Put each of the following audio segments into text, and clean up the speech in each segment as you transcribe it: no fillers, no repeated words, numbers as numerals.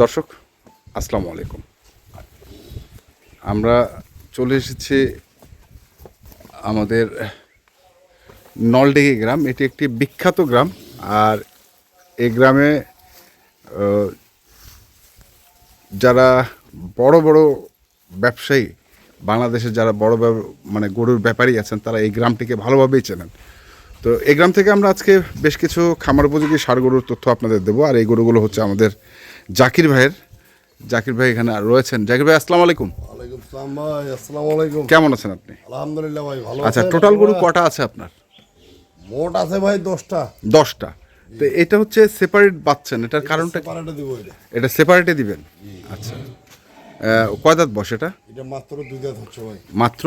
দর্শক আসসালামু আলাইকুম। আমরা চলে এসেছি আমাদের নলডিঘি গ্রাম। এটি একটি বিখ্যাত গ্রাম, আর এই গ্রামে যারা বড় বড় ব্যবসায়ী, বাংলাদেশের যারা বড় মানে গরুর ব্যাপারী আছেন, তারা এই গ্রামটিকে ভালোভাবেই চেনেন। তো এই গ্রাম থেকে আমরা আজকে বেশ কিছু খামার উপযোগী ষাঁড় গরুর তথ্য আপনাদের দেবো। আর এই গরুগুলো হচ্ছে আমাদের জাকির ভাইয়ের। জাকির ভাই এখানে রয়েছেন। জাকির ভাই আসসালামু আলাইকুম। ওয়ালাইকুম সালাম ভাই, আসসালামু আলাইকুম। কেমন আছেন আপনি? আলহামদুলিল্লাহ ভাই, ভালো আচ্ছা, আছেন? টোটাল গরু কটা আছে আপনার? মোট আছে ভাই 10টা। 10টা। তো এটা হচ্ছে সেপারেট বাচ্চান, এটার কারণটা কি? সেপারেটে দিব এটা সেপারেটে দিবেন? আচ্ছা, কয় দাঁত বসে এটা? এটা মাত্র 2 দাঁত হচ্ছে ভাই। মাত্র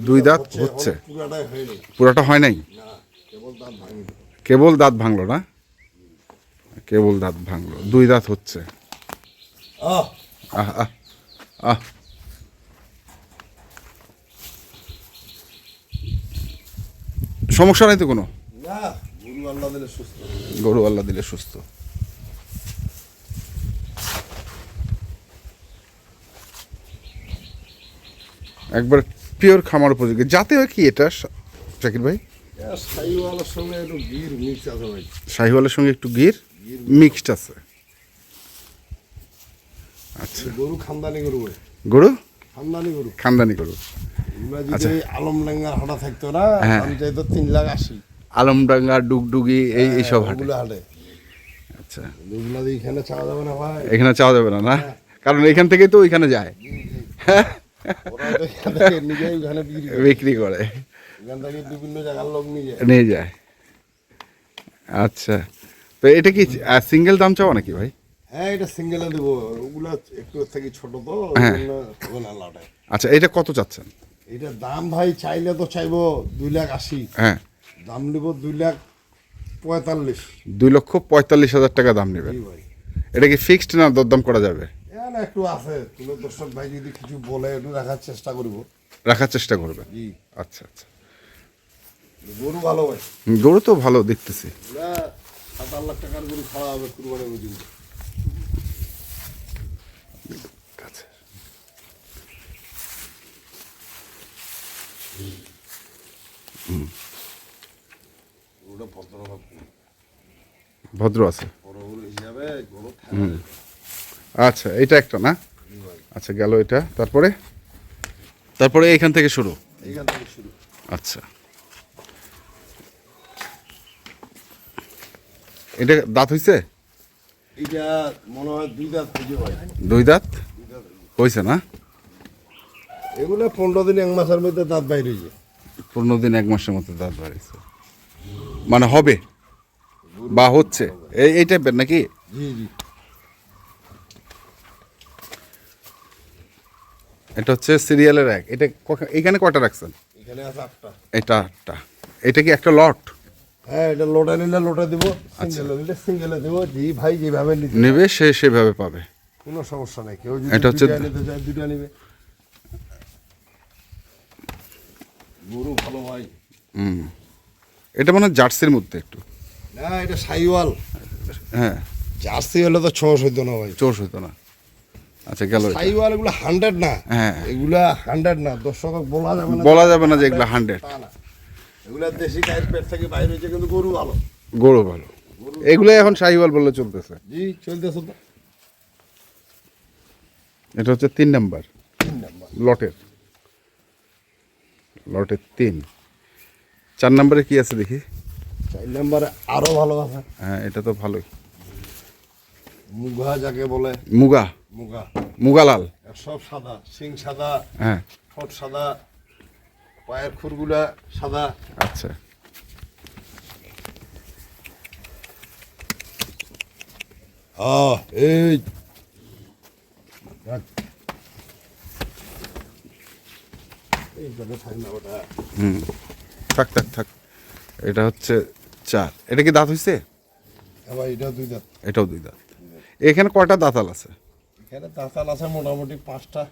2 দাঁত হচ্ছে? পুরাটাই হয়নি। পুরাটা হয় নাই? না, কেবল দাঁত ভাঙি। কেবল দাঁত ভাঙলো না? কেবল দাঁত ভাঙলো, 2 দাঁত হচ্ছে। আহ আহ আহ আহ সমস্যা নাই তো কোনো? না, গরু আল্লাহ দিলে সুস্থ। গরু আল্লাহ দিলে সুস্থ। একবার পিওর খামার উপযোগী। জাতে হয় কি এটা জাকির ভাই? শাহিওয়ালের সঙ্গে একটু গির মিক্স আছে ভাই। শাহিওয়ালের সঙ্গে একটু গির মিক্সড আছে। আচ্ছা, গরু খানদানি গরু ভাই। গরু খানদানি গরু। খানদানি গরু। আমরা যদি আলমডাঙ্গার হাটা থাকতো না, হ্যাঁ। আমি চাইতো 3,80,000। আলমডাঙ্গা, ডুগডুগি, এই সব হাটে। ওগুলো হাটে। আচ্ছা, ওগুলো দিয়ে এখানে চাওয়া যাবে না ভাই। এখানে চাওয়া যাবে না, না? কারণ এখান থেকেই তো ওইখানে যায়, ওরা তো এখান থেকে নিজেই ওখানে বিক্রি করে। বিক্রি করে, এখান থেকে বিভিন্ন জায়গার লোক নিয়ে যায়। নিয়ে যায়। আচ্ছা, তো এটা কি সিঙ্গেল দাম চাওয়া নাকি ভাই? হ্যাঁ, এটা সিঙ্গেলে দেবো। ওগুলা একটু থেকে ছোট তো, হ্যাঁ। ওই জন্য হবে না লাটে। আচ্ছা, এটা কত চাচ্ছেন? এটা দাম ভাই চাইলে তো চাইবো 2,80,000। হ্যাঁ, দাম নিব 2,45,000। 2,45,000 টাকা দাম নেবেন? জি ভাই। এটা কি ফিক্সড না দরদাম করা যাবে? না, একটু আছে, তুমি দর্শক ভাই যদি কিছু বলে একটু রাখার চেষ্টা করবো। রাখার চেষ্টা করবেন? জি। আচ্ছা আচ্ছা, গরু ভালো ভাই। গরু তো ভালো দেখতেছি। 7-8 লাখ টাকার গরু খাওয়া হবে কুরবানি পর্যন্ত। আচ্ছা, গরুটা ভদ্রভাব ভদ্র আছে। বড় গরু হিসাবে গরু আচ্ছা, এটা একটা না? আচ্ছা, গেল এটা। তারপরে তারপরে এইখান থেকে শুরু? এইখান থেকে শুরু। আচ্ছা, এটা দাঁত হইছে? এটা মনে হয় 2 দাঁত হয়েছে ভাই। 2 দাঁত হইছে না? এগুলো 15 দিন 1 মাসের মধ্যে দাঁত বাইরে হয়েছে। 15 দিন 1 মাসের মতো দাঁত বাড়িয়েছে, মানে হবে বা হচ্ছে এই টাইপের নাকি? জি জি। এটা হচ্ছে সিরিয়ালের 1। এটা এখানে কয়টা রাখছেন? এখানে আছে 8টা। এটা 8টা। এটা কি একটা লট? হ্যাঁ, এটা লোটা নিলে লোটা দিব, সিঙ্গেলে নিলে সিঙ্গেলে দিব। জি ভাই, যেভাবে নিতে নেবে সে সেভাবে পাবে, কোনো সমস্যা নাই। কেউ যদি এটা হচ্ছে 2টা নিতে চায় 2টা নিবে। গরু ভালো ভাই। এটা মানে জার্সির মধ্যে একটু। না, এটা শাহিওয়াল। হ্যাঁ, জার্সি হলে তো 6 হইতো না ভাই। চোর হইতো না। আচ্ছা, গেল এটা। শাহিওয়াল এগুলো 100 না। হ্যাঁ। এগুলা 100 না, দর্শক বলা যাবে না। বলা যাবে না যে এগুলো 100। তা না। এগুলা দেশি গায়ের পেট থেকে বাইরে হয়েছে, কিন্তু গরু ভালো। গরু ভালো, এগুলো এখন শাহিওয়াল বলে চলতেছে। জি, চলতেছে তো। এটা হচ্ছে 3 নাম্বার 3 নাম্বার। লটের 3। 4 নাম্বারে কি আছে দেখি? 4 নাম্বারে আরো ভালো আছে। হ্যাঁ, এটা তো ভালোই। মুগা যাকে বলে। মুগা, মুগা। মুগালাল। সব সাদা, সিং সাদা, হ্যাঁ, ঠোঁট সাদা, পায়ের খুরগুলা সাদা। আচ্ছা। এই থাক থাক থাক। এটা হচ্ছে 4। এটা কি দাঁত হইছে? এটা 2 দাঁত। এটাও 2 দাঁত। এখানে কয়টা দাঁতাল আছে? এখানে দাঁতাল আছে মোটামুটি 5টা।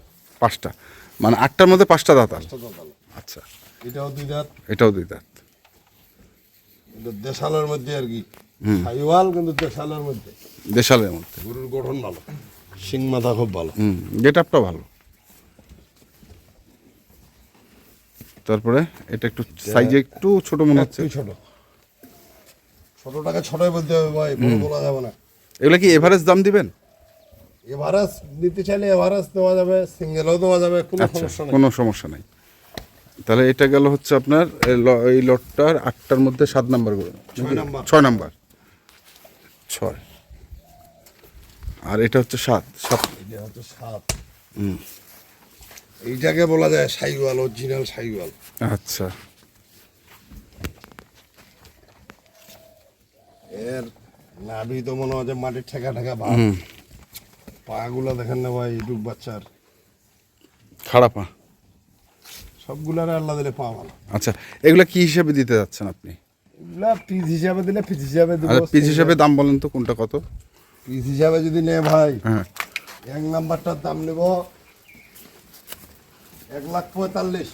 5টা, মানে 8টার মধ্যে 5টা দাঁতাল। 5টা দাঁতাল। আচ্ছা, এটাও 2 দাঁত। এটাও 2 দাঁত। এটা দেশালের মধ্যে আর কি। শাহিওয়াল কিন্তু দেশালের মধ্যে। দেশালের মধ্যে। গরুর গঠন ভালো। সিং মাথা খুব ভালো। গেট আপটা ভালো। তারপরে এটা একটু সাইজে একটু ছোট মনে হচ্ছে। একটু ছোট, ছোটটাকে ছোটই বলতে হবে ভাই, বড় বলা যাবে না। এগুলা কি এভারেজ দাম দিবেন? এভারেজ নিতে চাইলে এভারেজ দেওয়া যাবে, সিঙ্গেলও দেওয়া যাবে, কোনো আচ্ছা, সমস্যা নেই। কোনো সমস্যা নাই। তাহলে এটা গেল হচ্ছে আপনার এই লটটার 8টার মধ্যে 7 নাম্বার করে, 6 নাম্বার 6, আর এটা হচ্ছে 7। এটা হচ্ছে 7। এইটাকে বলা যায় সাইওয়াল, অরিজিনাল সাইওয়াল। আচ্ছা, এর নাভি তো মনে হয় যে মাটির ঠেকা ঠেকা ভাব। পাগুলা দেখেন না ভাই, ডুব বাচ্চার খাড়া পা। সবগুলারে আল্লাহ দিলে পা ভালো। আচ্ছা, এগুলা কি হিসাবে দিতে যাচ্ছেন আপনি? এগুলা পিস হিসাবে দিলে পিস হিসাবে দিব। আচ্ছা, পিস হিসাবে দাম বলেন তো কোনটা কত? পিস হিসাবে যদি নে ভাই, হ্যাঁ, এক নাম্বারটার দাম নেব 1,45,000।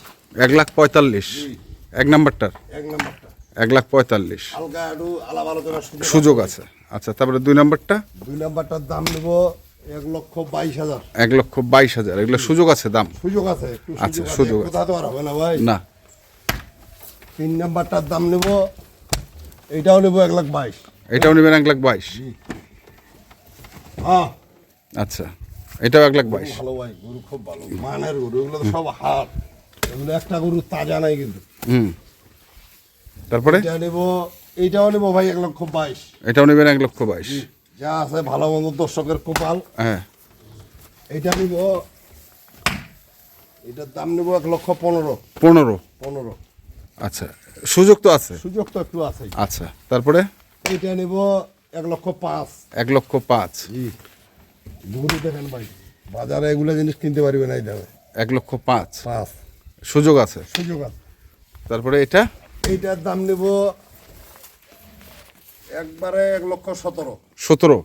1,45,000 এক নাম্বারটার। এক নাম্বারটা 1,45,000 হালকা একটু আলাপ আলোচনার সুযোগ আছে। আচ্ছা, তারপরে 2 নাম্বারটা? 2 নাম্বারটার দাম নেব 1,22,000। 1,22,000 এগুলো সুযোগ আছে দাম? সুযোগ আছে, একটু আচ্ছা, সুযোগ সুযোগ আছে, আছে। কোথা তো আর হবে না ভাই। না। 3 নাম্বারটার দাম নেব, এইটাও নেব 1,22,000। এটাও নেবেন 1,22,000? হ্যাঁ, আচ্ছা, এটাও 1,22,000। ভালো ভাই, গরু খুব ভালো মানের গরু, এগুলো তো সব হাট। এগুলো একটা গরু তাজা নাই কিন্তু। তারপরে এটা নেব, এইটাও নেব ভাই 1,22,000। এটাও নেবেন 1,22,000? যা আছে ভালো মন্দ দর্শকের কপাল। হ্যাঁ। এইটা নিব, এটার দাম নেব 1,15,000। 15? আচ্ছা, সুযোগ তো আছে? সুযোগ তো একটু আছে। আচ্ছা, তারপরে এইটা নেব 1,05,000। 1,05,000? জি, গরু দেখেন ভাই, বাজারে এগুলো জিনিস কিনতে পারবে না এই দামে। 1,05,000 5 সুযোগ আছে। সুযোগ আছে। তারপরে এটা? এইটার দাম নেব একবারে 1,17,000। 17?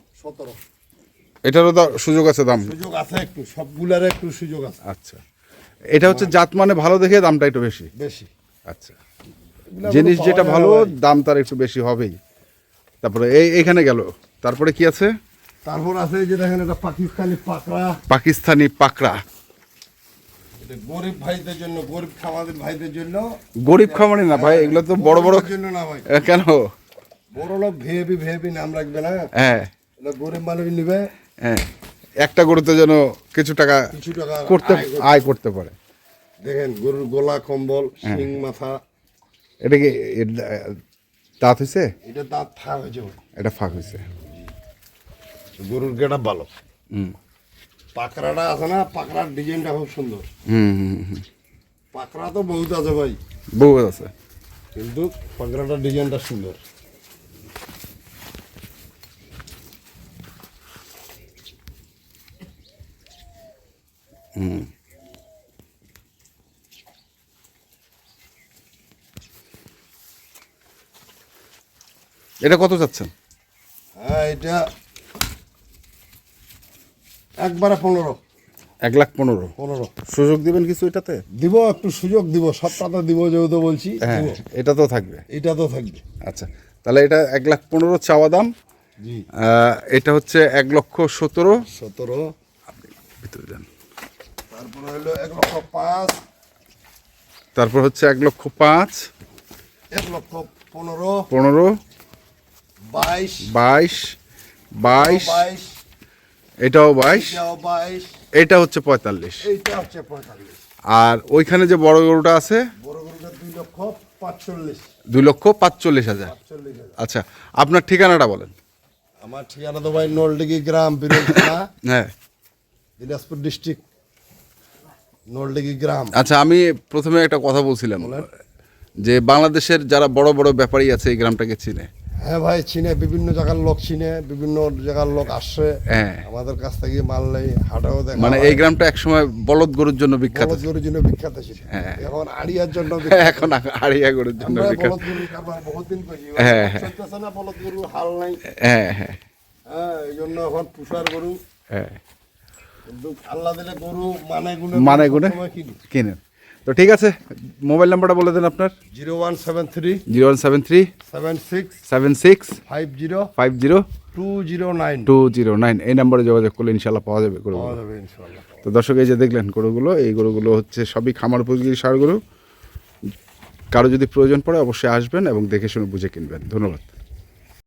এটারও সুযোগ আছে দাম? সুযোগ আছে একটু, সবগুলার একটু সুযোগ আছে। আচ্ছা, এটা হচ্ছে জাত মানে ভালো দেখে দামটা একটু বেশি? বেশি। আচ্ছা, এগুলা জিনিস গরু যেটা পাওয়া যায় ভালো না ভাই। দাম তার একটু বেশি হবেই। তারপরে এইখানে গেল, তারপরে কি আছে? তারপর আছে এই যে দেখেন, এটা পাকিস্তানি পাকড়া। পাকিস্তানি পাকড়া। এটা গরিব ভাইদের জন্য, গরিব খামাদের ভাইদের জন্য। গরিব খামারি না ভাই, এগুলো তো বড় বড়। জন্য না ভাই, কেন? বড় লোক ভিএপি নাম রাখবে না। হ্যাঁ, এটা গরিব মানুষ নিবে, হ্যাঁ, একটা গরুতে যেন কিছু টাকা কিছু টাকা করতে আয় করতে পারে। দেখেন গরুর গলা কম্বল, শিং মাথা। এটা কি দাঁত হয়েছে? এটা দাঁত ফাঁক হয়েছে ভাই। এটা ফাঁক হয়েছে। গরুর গেটা ভালো। পাকড়াটা আছে না, পাকড়ার ডিজাইনটা খুব সুন্দর। পাকড়া তো বহুত আছে ভাই, বউ আছে, কিন্তু পাকড়াটার ডিজাইনটা সুন্দর। এটা কত চাচ্ছেন? হ্যাঁ, এটা একবারে 15। 1,15,000 সুযোগ দিবেন কিছু এটাতে? দিব, একটু সুযোগ দিব, সবটাতে দিব, যেহেতু বলছি হ্যাঁ, দিব। এটা তো থাকবে। এটা তো থাকবে। আচ্ছা, তাহলে এটা 1,15,000 চাওয়া দাম। জি, এটা হচ্ছে 1,17,000। 17। ভিতরে যান। তারপরে হলো 1,05,000। তারপর হচ্ছে 1,05,000, 1,15,000, 15, 22, 22, 22, এটাও 22, এটাও 22, এটা হচ্ছে 45। এইটা হচ্ছে 45। আর ওইখানে যে বড় গরুটা আছে, বড় গরুটা 2,45,000। 2,45,000। 45,000। আচ্ছা, আপনার ঠিকানাটা বলেন। আমার ঠিকানা তো ভাই নলডিগি গ্রাম, বিরল থানা, হ্যাঁ। দিনাজপুর ডিস্ট্রিক্ট, নলডিগি গ্রাম। আচ্ছা, আমি প্রথমে একটা কথা বলছিলাম যে বাংলাদেশের যারা বড় বড় ব্যাপারী আছে এই গ্রামটাকে চিনে। হ্যাঁ ভাই, চিনে, বিভিন্ন জায়গার লোক চিনে, বিভিন্ন জায়গার লোক আসে। হ্যাঁ। আমাদের কাছ থেকে মাল নেই, হাটেও দেখা মানে এই গ্রামটা একসময় বলদ গরুর জন্য বিখ্যাত ছিল। গরুর জন্য বিখ্যাত ছিল। হ্যাঁ। এখন আড়িয়ার জন্য এখন আড়িয়া গরুর জন্য আমরা বিখ্যাত। বলদ গরুর কারবার বহুত দিন করেছি। হ্যাঁ, হ্যাঁ। চলতেছে না, বলদ গরু হাল নাই। হ্যাঁ, হ্যাঁ, হ্যাঁ, এই জন্য এখন পুষার গরু। হ্যাঁ। কিন্তু আল্লাহ দিলে গরু মানে গুণে কিনি। কিনেন। তো ঠিক আছে, মোবাইল নাম্বারটা বলে দেন আপনার। 0173 0173 76 76 50 50 209 209, এই নাম্বারে যোগাযোগ করলে ইনশাল্লাহ পাওয়া যাবে গরুগুলো। পাওয়া যাবে ইনশাআল্লাহ। তো দর্শক, এই যে দেখলেন গরুগুলো, এই গরুগুলো হচ্ছে সবই খামার উপযোগী ষাঁড় গরু। কারো যদি প্রয়োজন পড়ে অবশ্যই আসবেন এবং দেখে শুনে বুঝে কিনবেন। ধন্যবাদ।